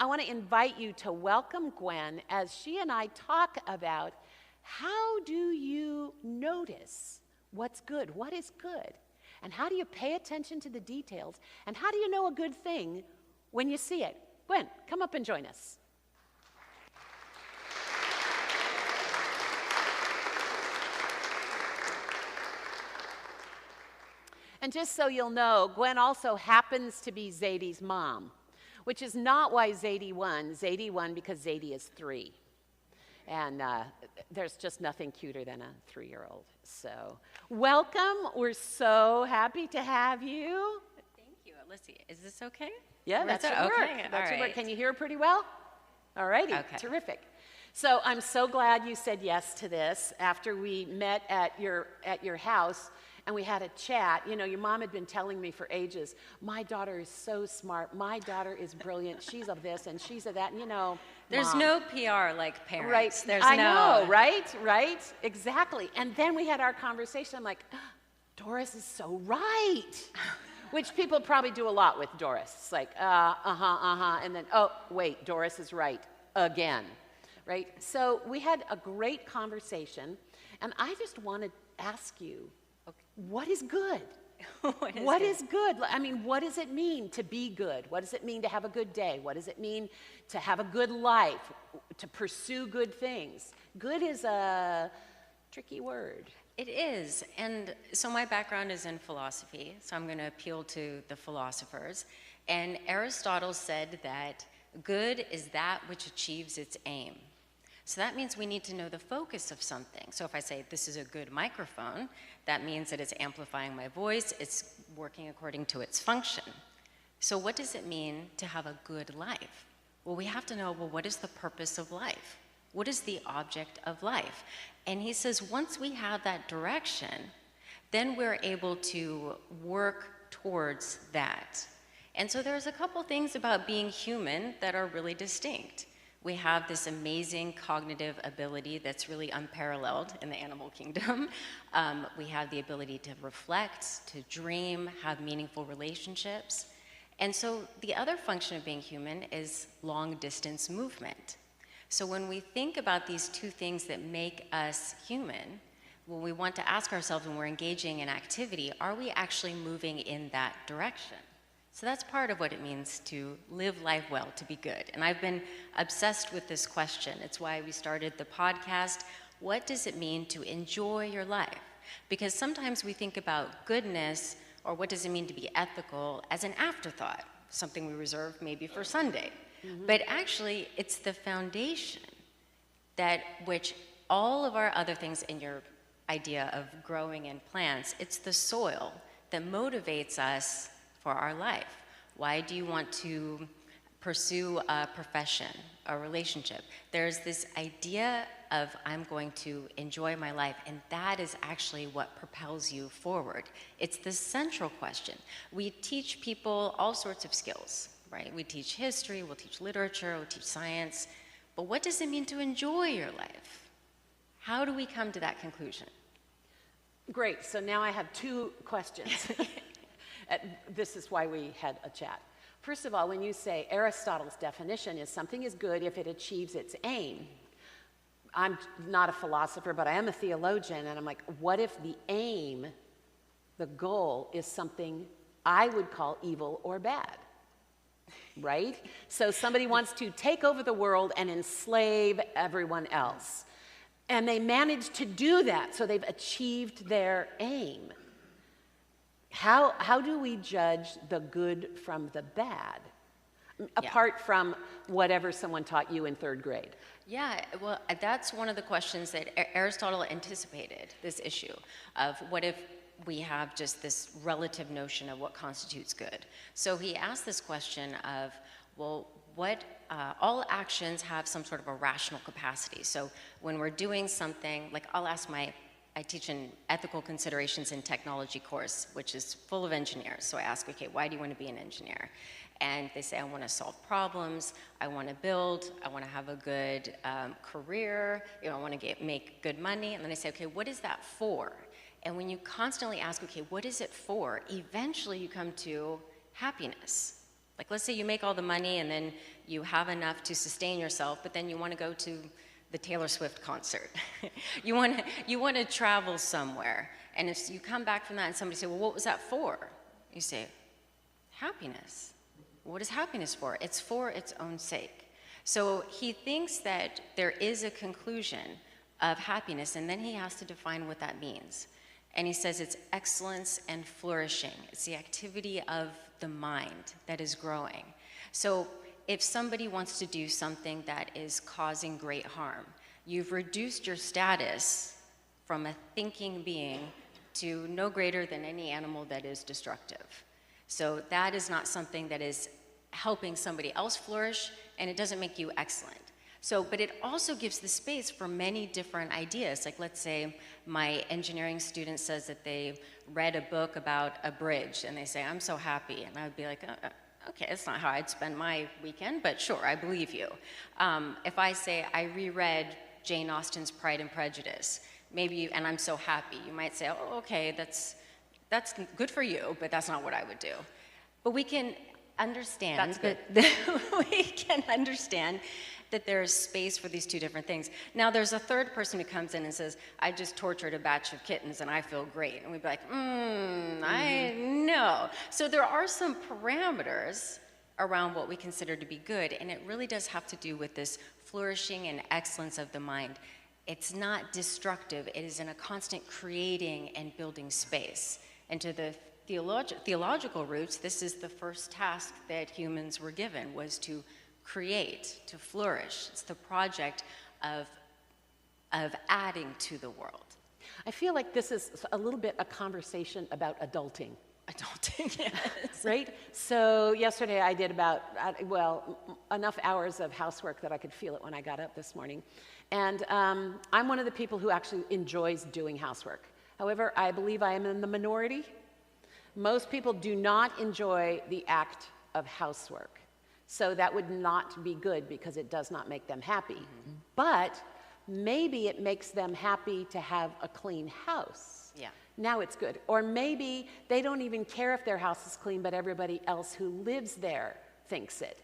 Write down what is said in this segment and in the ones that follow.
I want to invite you to welcome Gwen as she and I talk about how do you notice what's good, what is good, and how do you pay attention to the details, and how do you know a good thing when you see it. Gwen, come up and join us. And just so you'll know, Gwen also happens to be Zadie's mom, which is not why Zadie won. Zadie won because Zadie is 3. And there's just nothing cuter than a 3-year-old. So welcome. We're so happy to have you. Thank you. Alyssa, is this okay? Yeah, that should work. Okay. That should All work. right. Can you hear pretty well? All righty. Okay. Terrific. So I'm so glad you said yes to this after we met at your house. And we had a chat. You know, your mom had been telling me for ages, my daughter is so smart. My daughter is brilliant. She's of this and she's of that. And, you know, There's Mom. no PR like parents. Right. There's I no. know, right? Exactly. And then we had our conversation. I'm like, Doris is so right. Which people probably do a lot with Doris. It's like, and then, oh, wait, Doris is right again, right? So we had a great conversation. And I just want to ask you, what is good? What is good? I mean, what does it mean to be good? What does it mean to have a good day? What does it mean to have a good life, to pursue good things? Good is a tricky word. It is. And so my background is in philosophy, so I'm going to appeal to the philosophers. And Aristotle said that good is that which achieves its aim. So that means we need to know the focus of something. So if I say this is a good microphone, that means that it's amplifying my voice, it's working according to its function. So what does it mean to have a good life? Well, we have to know, well, what is the purpose of life? What is the object of life? And he says once we have that direction, then we're able to work towards that. And so there's a couple things about being human that are really distinct. We have this amazing cognitive ability that's really unparalleled in the animal kingdom. We have the ability to reflect, to dream, have meaningful relationships. And so the other function of being human is long-distance movement. So when we think about these two things that make us human, when we want to ask ourselves when we're engaging in activity, are we actually moving in that direction? So that's part of what it means to live life well, to be good. And I've been obsessed with this question. It's why we started the podcast. What does it mean to enjoy your life? Because sometimes we think about goodness, or what does it mean to be ethical, as an afterthought, something we reserve maybe for Sunday. Mm-hmm. But actually, it's the foundation that which all of our other things in your idea of growing in plants, it's the soil that motivates us for our life. Why do you want to pursue a profession, a relationship? There's this idea of I'm going to enjoy my life, and that is actually what propels you forward. It's the central question. We teach people all sorts of skills, right? We teach history, we'll teach literature, we'll teach science, but what does it mean to enjoy your life? How do we come to that conclusion? Great, so now I have 2 questions. This is why we had a chat. First of all, when you say Aristotle's definition is something is good if it achieves its aim. I'm not a philosopher, but I am a theologian, and I'm like, what if the aim, the goal, is something I would call evil or bad? Right? So somebody wants to take over the world and enslave everyone else. And they manage to do that, so they've achieved their aim. How do we judge the good from the bad, apart from whatever someone taught you in 3rd grade? Yeah, well, that's one of the questions that Aristotle anticipated, this issue of what if we have just this relative notion of what constitutes good. So he asked this question of, well, all actions have some sort of a rational capacity. So when we're doing something, like I teach an ethical considerations in technology course, which is full of engineers. So I ask, okay, why do you want to be an engineer? And they say, I want to solve problems, I want to build, I want to have a good career, I want to make good money. And then I say, okay, what is that for? And when you constantly ask, okay, what is it for? Eventually you come to happiness. Like, let's say you make all the money and then you have enough to sustain yourself, but then you want to go to the Taylor Swift concert. you want to travel somewhere. And if you come back from that and somebody say, well, what was that for? You say, happiness. What is happiness for? It's for its own sake. So he thinks that there is a conclusion of happiness, and then he has to define what that means. And he says it's excellence and flourishing. It's the activity of the mind that is growing. So if somebody wants to do something that is causing great harm, you've reduced your status from a thinking being to no greater than any animal that is destructive. So that is not something that is helping somebody else flourish, and it doesn't make you excellent. So, but it also gives the space for many different ideas. Like, let's say my engineering student says that they read a book about a bridge, and they say, I'm so happy. And I would be like, okay, that's not how I'd spend my weekend, but sure, I believe you. If I say I reread Jane Austen's Pride and Prejudice, maybe you, and I'm so happy, you might say, oh, okay, that's good for you, but that's not what I would do. But we can understand we can understand that there's space for these two different things. Now, there's a third person who comes in and says, I just tortured a batch of kittens and I feel great. And we'd be like, I know. So there are some parameters around what we consider to be good, and it really does have to do with this flourishing and excellence of the mind. It's not destructive. It is in a constant creating and building space. And to the theological roots, this is the first task that humans were given, was to create, to flourish. It's the project of adding to the world. I feel like this is a little bit a conversation about adulting. Adulting, yes. Right? So yesterday I did about, enough hours of housework that I could feel it when I got up this morning. And I'm one of the people who actually enjoys doing housework. However, I believe I am in the minority. Most people do not enjoy the act of housework. So that would not be good because it does not make them happy. Mm-hmm. But maybe it makes them happy to have a clean house. Yeah. Now it's good. Or maybe they don't even care if their house is clean, but everybody else who lives there thinks it.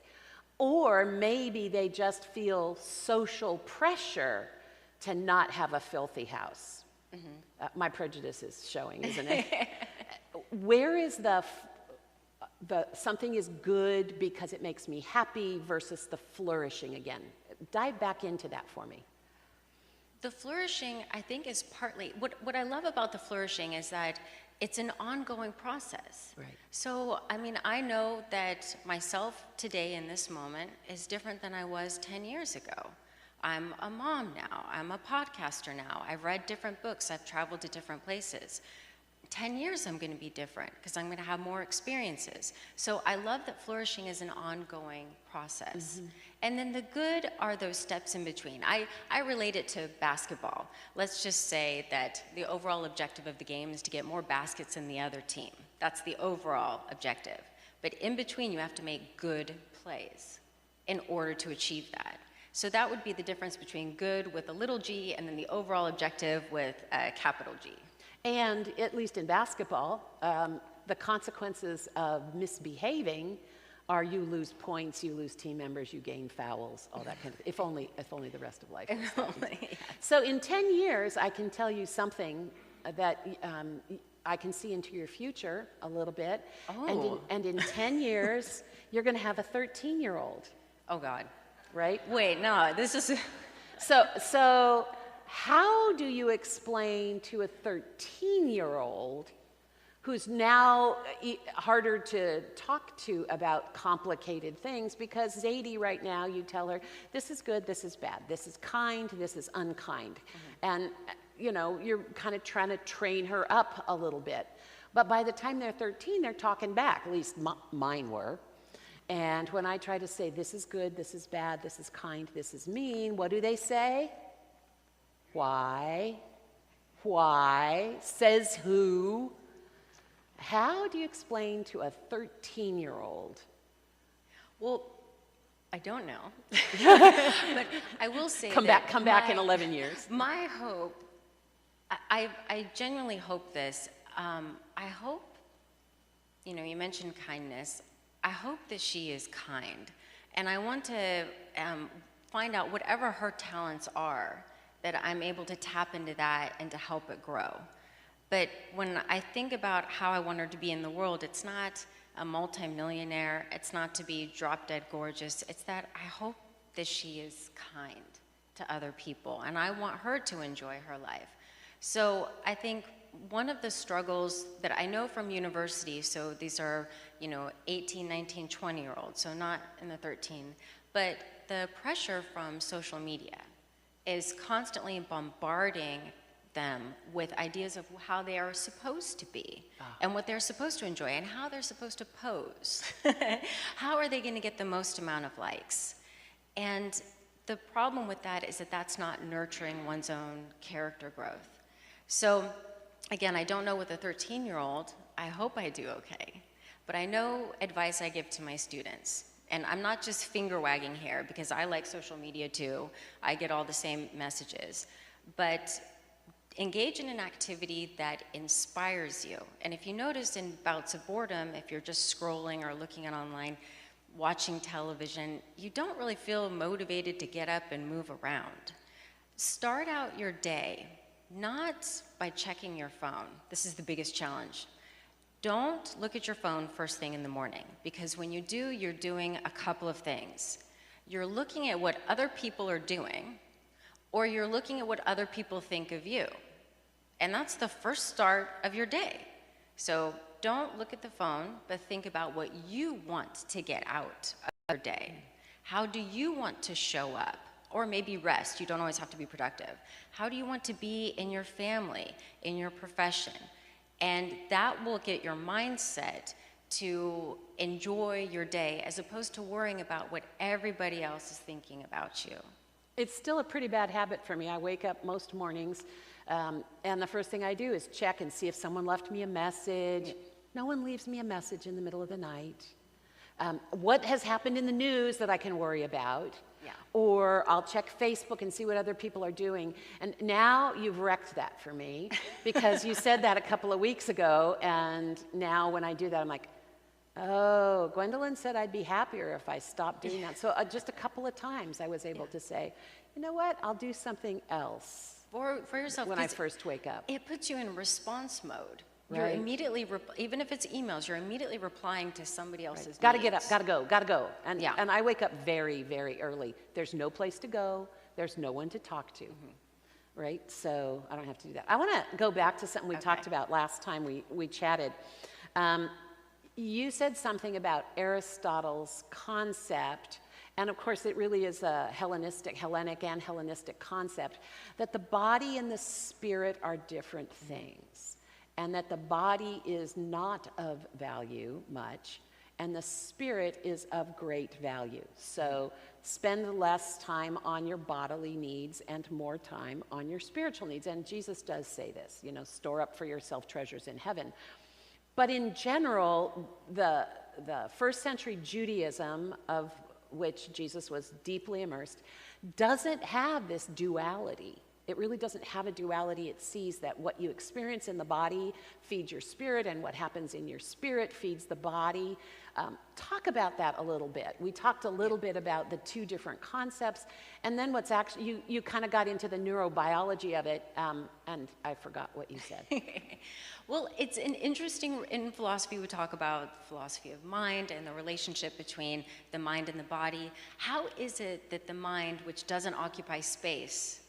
Or maybe they just feel social pressure to not have a filthy house. Mm-hmm. My prejudice is showing, isn't it? Where is the something is good because it makes me happy versus the flourishing again? Dive back into that for me. The flourishing, I think, is partly, what I love about the flourishing is that it's an ongoing process. Right. So, I mean, I know that myself today in this moment is different than I was 10 years ago. I'm a mom now. I'm a podcaster now. I've read different books. I've traveled to different places. 10 years I'm going to be different because I'm going to have more experiences. So I love that flourishing is an ongoing process. Mm-hmm. And then the good are those steps in between. I relate it to basketball. Let's just say that the overall objective of the game is to get more baskets than the other team. That's the overall objective. But in between, you have to make good plays in order to achieve that. So that would be the difference between good with a little g and then the overall objective with a capital G. And at least in basketball, the consequences of misbehaving are you lose points, you lose team members, you gain fouls, all that kind of, if only the rest of life was that. Yes. So in 10 years, I can tell you something that I can see into your future a little bit. Oh. And in 10 years, you're going to have a 13-year-old. Oh, God. Right? Wait, no, this is... So how do you explain to a 13-year-old who's now harder to talk to about complicated things, because Zadie right now, you tell her, this is good, this is bad, this is kind, this is unkind. Mm-hmm. And, you know, you're kind of trying to train her up a little bit. But by the time they're 13, they're talking back, at least mine were. And when I try to say, this is good, this is bad, this is kind, this is mean, what do they say? Why? Why? Says who? How do you explain to a 13-year-old? Well, I don't know. But I will say come back in 11 years. My hope, I genuinely hope this. I hope, you know, you mentioned kindness. I hope that she is kind. And I want to find out whatever her talents are, that I'm able to tap into that and to help it grow. But when I think about how I want her to be in the world, it's not a multimillionaire, it's not to be drop dead gorgeous, it's that I hope that she is kind to other people, and I want her to enjoy her life. So I think one of the struggles that I know from university, so these are, 18, 19, 20-year-olds, so not in the 13, but the pressure from social media is constantly bombarding them with ideas of how they are supposed to be and what they're supposed to enjoy and how they're supposed to pose. How are they going to get the most amount of likes? And the problem with that is that that's not nurturing one's own character growth. So again, I don't know with a 13-year-old, I hope I do okay, but I know advice I give to my students. And I'm not just finger wagging here because I like social media too. I get all the same messages. But engage in an activity that inspires you. And if you notice in bouts of boredom, if you're just scrolling or looking at online, watching television, you don't really feel motivated to get up and move around. Start out your day, not by checking your phone. This is the biggest challenge. Don't look at your phone first thing in the morning, because when you do, you're doing a couple of things. You're looking at what other people are doing, or you're looking at what other people think of you. And that's the first start of your day. So don't look at the phone, but think about what you want to get out of your day. How do you want to show up? Or maybe rest. You don't always have to be productive. How do you want to be in your family, in your profession? And that will get your mindset to enjoy your day as opposed to worrying about what everybody else is thinking about you. It's still a pretty bad habit for me. I wake up most mornings, and the first thing I do is check and see if someone left me a message. No one leaves me a message in the middle of the night. What has happened in the news that I can worry about? Yeah. Or I'll check Facebook and see what other people are doing. And now you've wrecked that for me because you said that a couple of weeks ago, and now when I do that, I'm like, oh, Gwendolyn said I'd be happier if I stopped doing that. So just a couple of times I was able to say, you know what, I'll do something else For yourself. when I first wake up. It puts you in response mode. Right. You're immediately, even if it's emails, you're immediately replying to somebody else's needs. Gotta get up, gotta go. And I wake up very, very early. There's no place to go. There's no one to talk to. Right? So I don't have to do that. I want to go back to something we talked about last time we chatted. You said something about Aristotle's concept, and of course it really is a Hellenic and Hellenistic concept, that the body and the spirit are different things, and that the body is not of value much, and the spirit is of great value. So spend less time on your bodily needs and more time on your spiritual needs. And Jesus does say this, store up for yourself treasures in heaven. But in general, the first century Judaism, of which Jesus was deeply immersed, doesn't have this duality. It really doesn't have a duality. It sees that what you experience in the body feeds your spirit, and what happens in your spirit feeds the body. Talk about that a little bit. We talked a little bit about the two different concepts, and then what's actually, you kind of got into the neurobiology of it, and I forgot what you said. Well, it's an interesting, in philosophy we talk about philosophy of mind and the relationship between the mind and the body. How is it that the mind, which doesn't occupy space,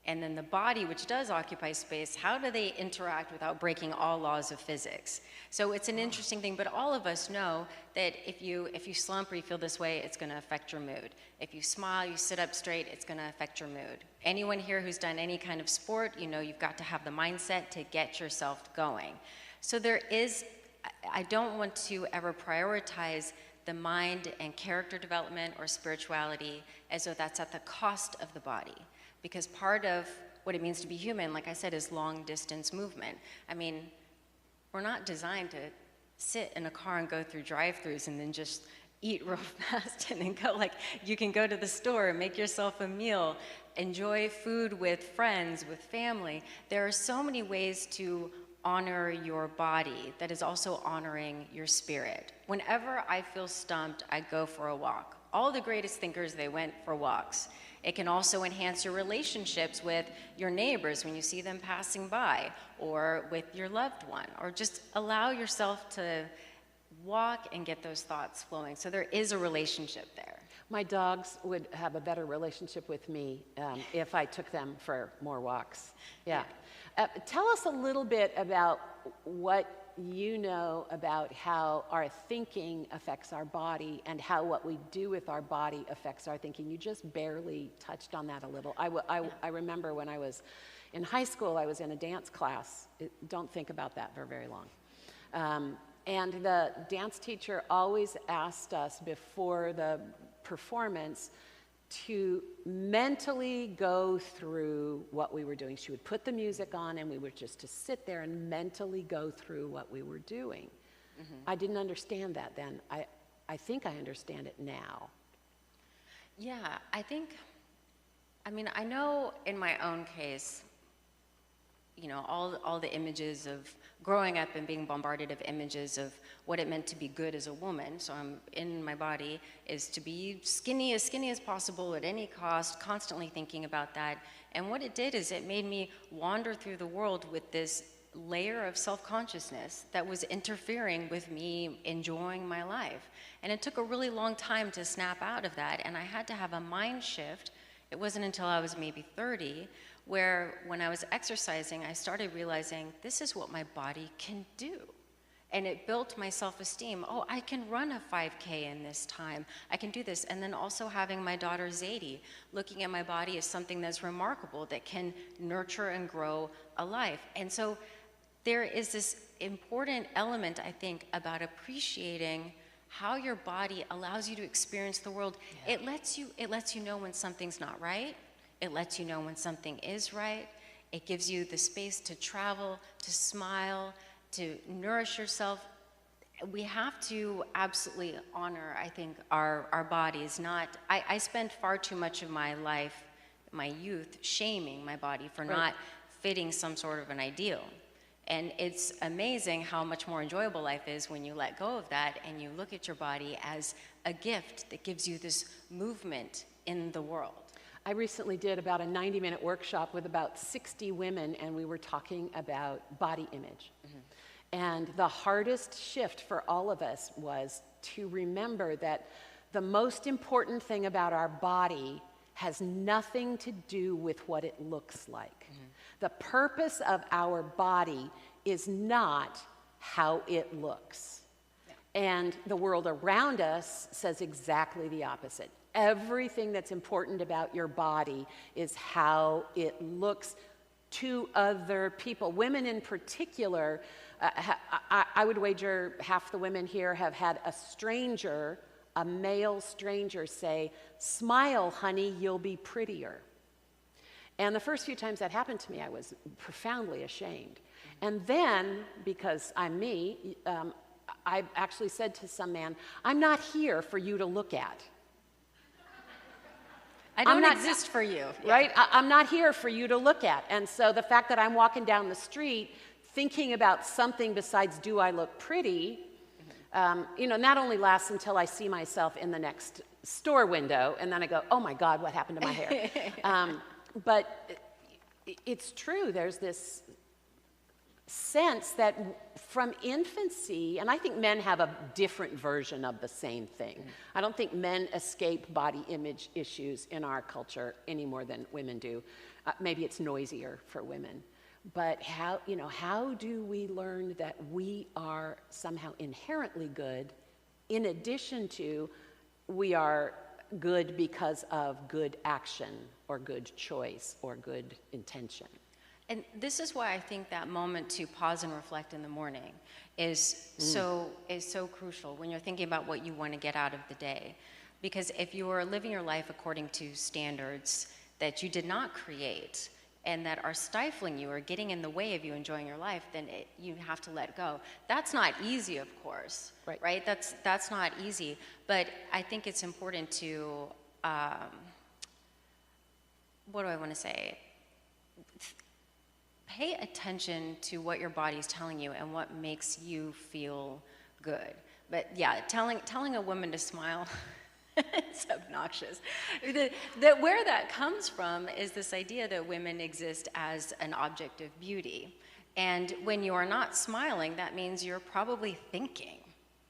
and then the body, which does occupy space, how do they interact without breaking all laws of physics? So it's an interesting thing, but all of us know that if you slump or you feel this way, it's going to affect your mood. If you smile, you sit up straight, it's going to affect your mood. Anyone here who's done any kind of sport, you've got to have the mindset to get yourself going. So there is, I don't want to ever prioritize the mind and character development or spirituality as though that's at the cost of the body. Because part of what it means to be human, like I said, is long distance movement. I mean, we're not designed to sit in a car and go through drive-thrus and then just eat real fast and then go. Like, you can go to the store, make yourself a meal, enjoy food with friends, with family. There are so many ways to honor your body that is also honoring your spirit. Whenever I feel stumped, I go for a walk. All the greatest thinkers, they went for walks. It can also enhance your relationships with your neighbors when you see them passing by, or with your loved one, or just allow yourself to walk and get those thoughts flowing. So there is a relationship there. My dogs would have a better relationship with me if I took them for more walks. Yeah. Tell us a little bit about what you know about how our thinking affects our body and how what we do with our body affects our thinking. You just barely touched on that a little. I remember when I was in high school, I was in a dance class. Don't think about that for very long. And the dance teacher always asked us before the performance to mentally go through what we were doing. She would put the music on and we were just to sit there and mentally go through what we were doing. Mm-hmm. I didn't understand that then. I think I understand it now. Yeah, I know in my own case, you know, all the images of growing up and being bombarded of images of what it meant to be good as a woman. So I'm in my body is to be skinny as possible at any cost, constantly thinking about that. And what it did is it made me wander through the world with this layer of self-consciousness that was interfering with me enjoying my life. And it took a really long time to snap out of that. And I had to have a mind shift. It wasn't until I was maybe 30 where when I was exercising, I started realizing this is what my body can do. And it built my self-esteem. Oh, I can run a 5K in this time. I can do this. And then also having my daughter Zadie, looking at my body as something that's remarkable, that can nurture and grow a life. And so there is this important element, I think, about appreciating how your body allows you to experience the world. Yeah. It lets you know when something's not right. It lets you know when something is right. It gives you the space to travel, to smile, to nourish yourself. We have to absolutely honor, I think, our bodies. I spent far too much of my life, my youth, shaming my body for not fitting some sort of an ideal. And it's amazing how much more enjoyable life is when you let go of that and you look at your body as a gift that gives you this movement in the world. I recently did about a 90-minute workshop with about 60 women, and we were talking about body image. Mm-hmm. And the hardest shift for all of us was to remember that the most important thing about our body has nothing to do with what it looks like. Mm-hmm. The purpose of our body is not how it looks. Yeah. And the world around us says exactly the opposite. Everything that's important about your body is how it looks to other people. Women in particular, I would wager half the women here have had a stranger, a male stranger, say, "Smile, honey, you'll be prettier." And the first few times that happened to me, I was profoundly ashamed. And then, because I'm me, I actually said to some man, "I'm not here for you to look at. I don't exist for you." Right? I'm not here for you to look at. And so the fact that I'm walking down the street thinking about something besides do I look pretty, not only lasts until I see myself in the next store window, and then I go, oh my God, what happened to my hair? But it's true. There's this sense that from infancy, and I think men have a different version of the same thing. I don't think men escape body image issues in our culture any more than women do. Maybe it's noisier for women. But how do we learn that we are somehow inherently good, in addition to we are good because of good action or good choice or good intention? And this is why I think that moment to pause and reflect in the morning is so crucial when you're thinking about what you want to get out of the day. Because if you are living your life according to standards that you did not create and that are stifling you or getting in the way of you enjoying your life, then you have to let go. That's not easy, of course, right? That's not easy. But I think it's important to, what do I want to say? pay attention to what your body's telling you and what makes you feel good. But yeah, telling a woman to smile, it's obnoxious. Where that comes from is this idea that women exist as an object of beauty. And when you are not smiling, that means you're probably thinking.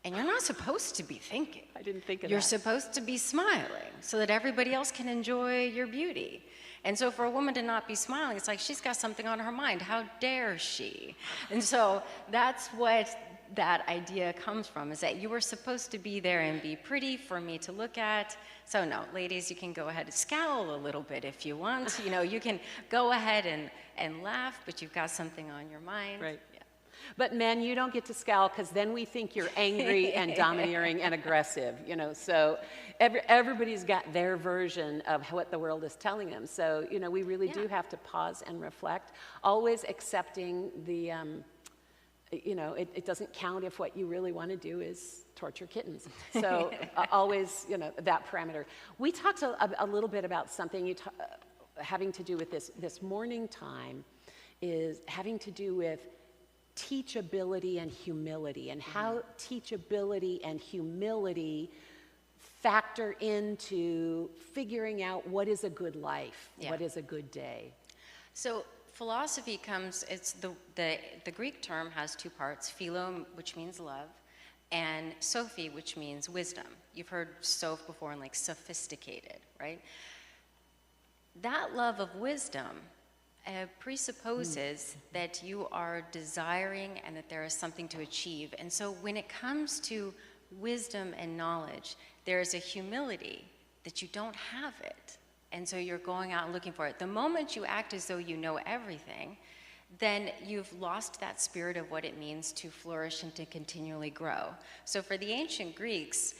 And you're not supposed to be thinking. I didn't think of You're that. supposed to be smiling so that everybody else can enjoy your beauty. And so for a woman to not be smiling, it's like she's got something on her mind. How dare she? And so that's what that idea comes from, is that you were supposed to be there and be pretty for me to look at. So no, ladies, you can go ahead and scowl a little bit if you want. You know, you can go ahead and laugh, but you've got something on your mind. Right. Yeah. But men, you don't get to scowl, because then we think you're angry and domineering and aggressive, you know. So everybody's got their version of what the world is telling them. So, you know, we really do have to pause and reflect, always accepting the, you know, it doesn't count if what you really want to do is torture kittens. So always, you know, that parameter. We talked a little bit about something having to do with this morning time, is having to do with teachability and humility, and how teachability and humility factor into figuring out what is a good life, what is a good day. So philosophy comes, it's the Greek term has two parts, philo, which means love, and sophi, which means wisdom. You've heard soph before, and like sophisticated, right? That love of wisdom presupposes that you are desiring and that there is something to achieve. And so when it comes to wisdom and knowledge, there is a humility that you don't have it. And so you're going out and looking for it. The moment you act as though you know everything, then you've lost that spirit of what it means to flourish and to continually grow. So for the ancient Greeks,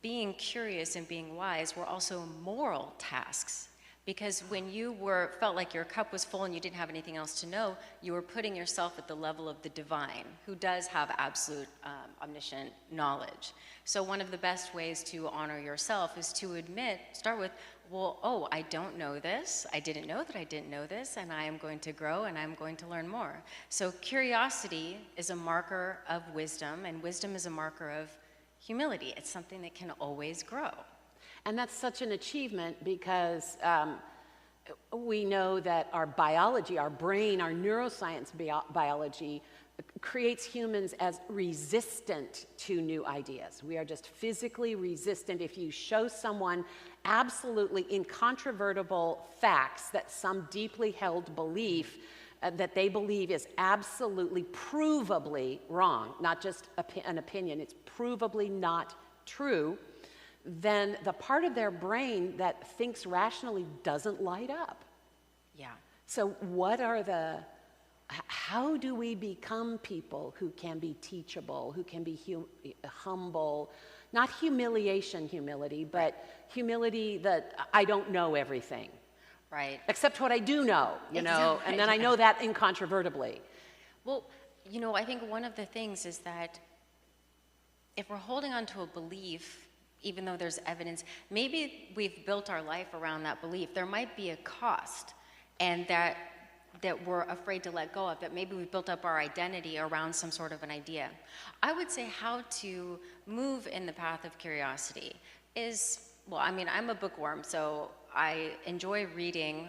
being curious and being wise were also moral tasks. Because when you felt like your cup was full and you didn't have anything else to know, you were putting yourself at the level of the divine, who does have absolute omniscient knowledge. So one of the best ways to honor yourself is to start with, well, oh, I don't know this. I didn't know that I didn't know this, and I am going to grow and I'm going to learn more. So curiosity is a marker of wisdom, and wisdom is a marker of humility. It's something that can always grow. And that's such an achievement, because we know that our biology, our brain, our neuroscience biology creates humans as resistant to new ideas. We are just physically resistant. If you show someone absolutely incontrovertible facts, that some deeply held belief that they believe is absolutely provably wrong, not just an opinion, it's provably not true, then the part of their brain that thinks rationally doesn't light up. Yeah. So how do we become people who can be teachable, who can be humble, not humility, but humility that I don't know everything. Right. Except what I do know, you know, Exactly. and then I know that incontrovertibly. Well, you know, I think one of the things is that if we're holding on to a belief, even though there's evidence, maybe we've built our life around that belief. There might be a cost, and that we're afraid to let go of, that maybe we've built up our identity around some sort of an idea. I would say how to move in the path of curiosity is, well, I mean, I'm a bookworm, so I enjoy reading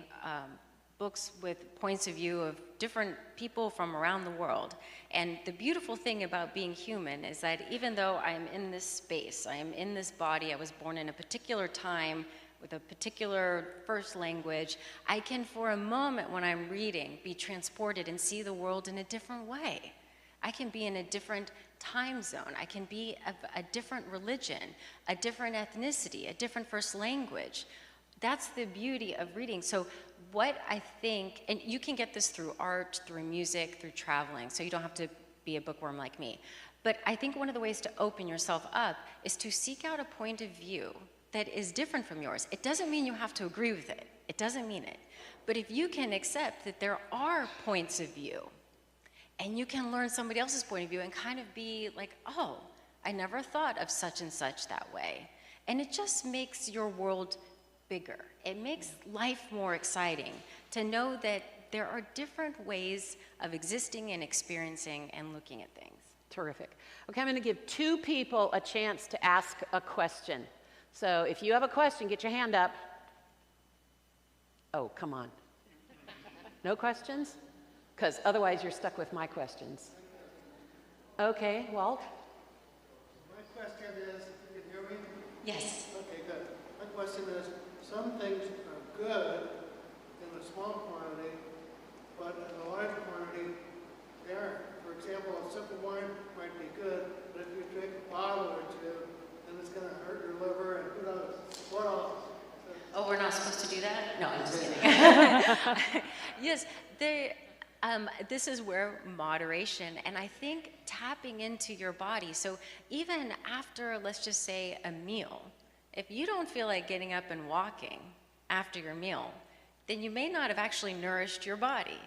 books with points of view of different people from around the world. And the beautiful thing about being human is that even though I'm in this space, I am in this body, I was born in a particular time with a particular first language, I can for a moment when I'm reading be transported and see the world in a different way. I can be in a different time zone. I can be of a different religion, a different ethnicity, a different first language. That's the beauty of reading. So what I think, and you can get this through art, through music, through traveling, so you don't have to be a bookworm like me. But I think one of the ways to open yourself up is to seek out a point of view that is different from yours. It doesn't mean you have to agree with it. It doesn't mean it. But if you can accept that there are points of view, and you can learn somebody else's point of view and kind of be like, oh, I never thought of such and such that way. And it just makes your world bigger. It makes life more exciting to know that there are different ways of existing and experiencing and looking at things. Terrific. Okay, I'm going to give 2 people a chance to ask a question. So if you have a question, get your hand up. Oh, come on. No questions? Because otherwise you're stuck with my questions. Okay, Walt? My question is, can you hear me? Yes. Okay, good. My question is, some things are good in a small quantity, but in a large quantity, they aren't. For example, a sip of wine might be good, but if you drink a bottle or 2, then it's going to hurt your liver and who knows. What else? Oh, we're not supposed to do that? No, I'm just kidding. Yes, this is where moderation, and I think tapping into your body. So even after, let's just say, a meal, if you don't feel like getting up and walking after your meal, then you may not have actually nourished your body.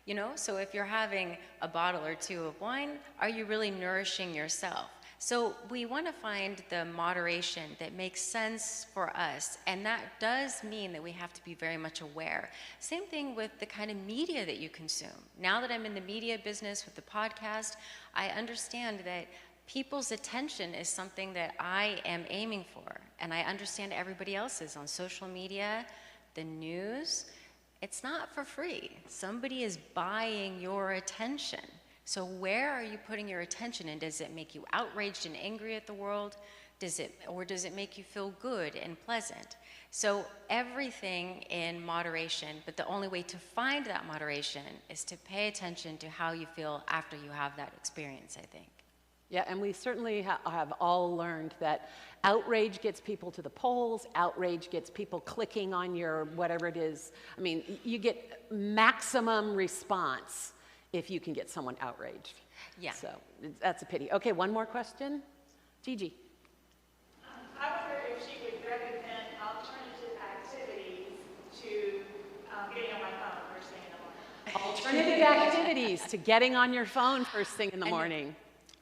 You know, so if you're having a bottle or 2 of wine, are you really nourishing yourself? So we want to find the moderation that makes sense for us, and that does mean that we have to be very much aware. Same thing with the kind of media that you consume. Now that I'm in the media business with the podcast, I understand that people's attention is something that I am aiming for, and I understand everybody else's on social media, the news. It's not for free. Somebody is buying your attention. So where are you putting your attention, and does it make you outraged and angry at the world? Or does it make you feel good and pleasant? So everything in moderation, but the only way to find that moderation is to pay attention to how you feel after you have that experience, I think. Yeah, and we certainly have all learned that outrage gets people to the polls, outrage gets people clicking on your whatever it is. I mean, you get maximum response if you can get someone outraged. Yeah. So that's a pity. Okay, one more question. Gigi. I wonder if she would recommend alternative activities to getting on my phone first thing in the morning. Alternative activities to getting on your phone first thing in the morning.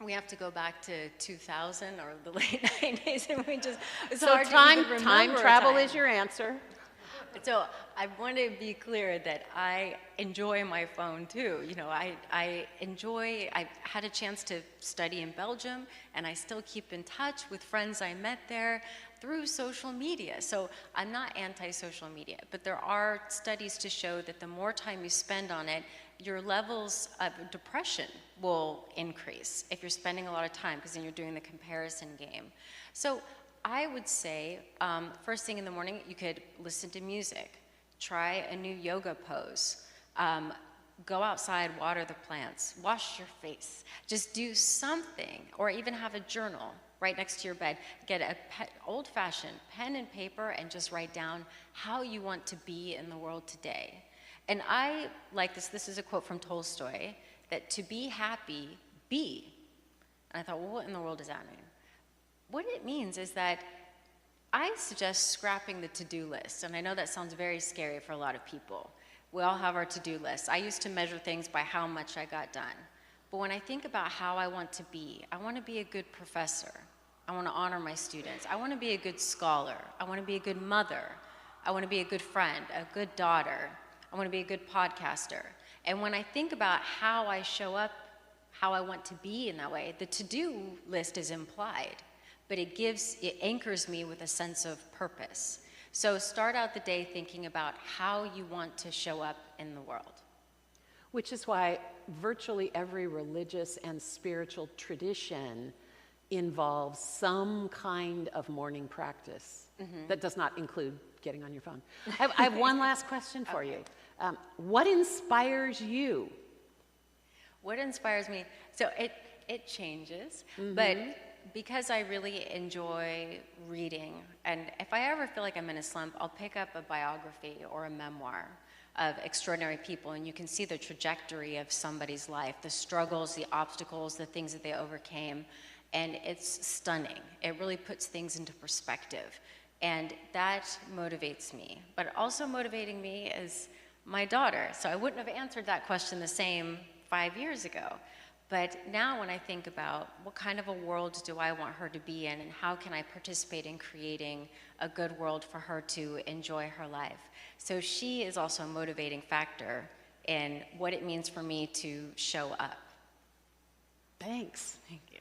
We have to go back to 2000 or the late 90s, and it's So hard to even remember time a travel time. is your answer. So I want to be clear that I enjoy my phone too. You know, I had a chance to study in Belgium, and I still keep in touch with friends I met there through social media. So I'm not anti-social media, but there are studies to show that the more time you spend on it, your levels of depression will increase if you're spending a lot of time, because then you're doing the comparison game. So I would say, first thing in the morning, you could listen to music, try a new yoga pose, go outside, water the plants, wash your face, just do something, or even have a journal right next to your bed. Get a old-fashioned pen and paper and just write down how you want to be in the world today. And I like this is a quote from Tolstoy, that to be happy, be. And I thought, well, what in the world does that mean? What it means is that I suggest scrapping the to-do list, and I know that sounds very scary for a lot of people. We all have our to-do list. I used to measure things by how much I got done. But when I think about how I want to be a good professor. I want to honor my students. I want to be a good scholar. I want to be a good mother. I want to be a good friend, a good daughter. I want to be a good podcaster. And when I think about how I show up, how I want to be in that way, the to-do list is implied, but it anchors me with a sense of purpose. So start out the day thinking about how you want to show up in the world. Which is why virtually every religious and spiritual tradition involves some kind of morning practice. That does not include getting on your phone. I have one last question for you. What inspires you? What inspires me? So it changes, but because I really enjoy reading, and if I ever feel like I'm in a slump, I'll pick up a biography or a memoir of extraordinary people, and you can see the trajectory of somebody's life, the struggles, the obstacles, the things that they overcame, and it's stunning. It really puts things into perspective, and that motivates me. But also motivating me is my daughter. So I wouldn't have answered that question the same 5 years ago. But now when I think about what kind of a world do I want her to be in, and how can I participate in creating a good world for her to enjoy her life. So she is also a motivating factor and what it means for me to show up. Thanks. Thank you.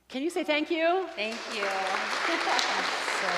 Can you say thank you? Thank you.